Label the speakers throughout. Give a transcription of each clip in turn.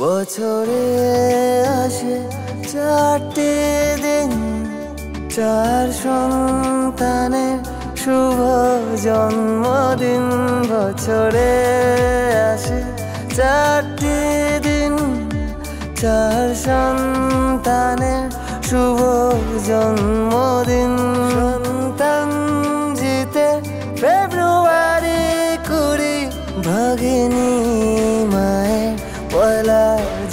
Speaker 1: বছরে আসে চারটে দিন, চার সন্তানের শুভ জন্মদিন। বছরে আসে চারটে দিন, চার সন্তানের শুভ জন্মদিন। সন্তান জিতে ফেব্রুয়ারি 20, ভাগিনী মায়ের পয়লা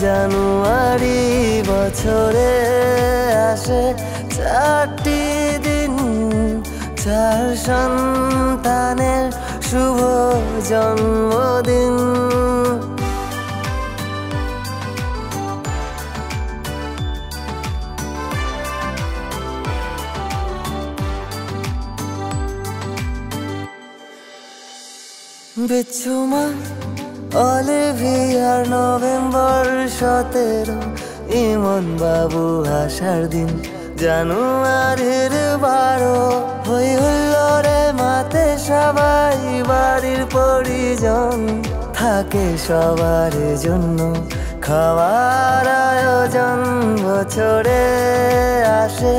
Speaker 1: জানুয়ারি। বছরে আসে চারটি দিন, চার সন্তানের শুভ জন্মদিন। বিচ্ছুমা অলিভিয়ার নভেম্বর 17, ইমন বাবু আসার দিন জানুয়ারির 12। হই হুল্লোড়ে মাতে সবাই, বাড়ির পরিজন থাকে সবার জন্য খাওয়ার আয়োজন। বছরে আসে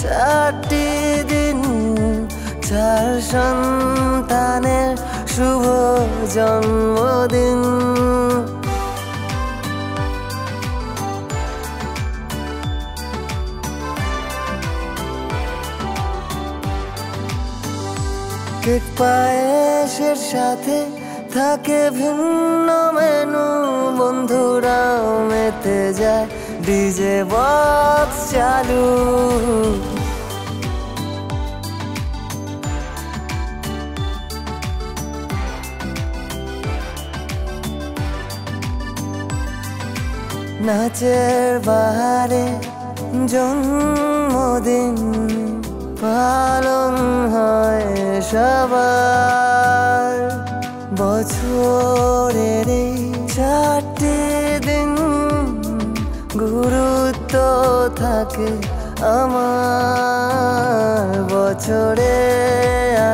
Speaker 1: চারটি দিন, চার সন্তানের শুভ জন্মদিন। কেক পায়েসের সাথে থাকে ভিন্ন মেনু, বন্ধুরাও মেতে যায় ডিজে বক্স চালু। নাচের বাহারে জন্মদিন পালন হয় সবার। বছরের এই চারটি দিন গুরুত্ব থাকে আমার। বছরে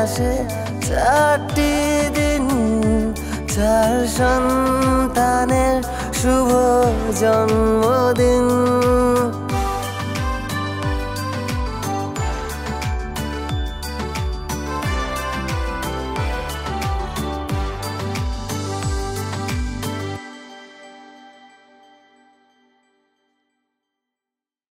Speaker 1: আসে চারটি দিন, চার সন্তানের শুভ জন্মদিন।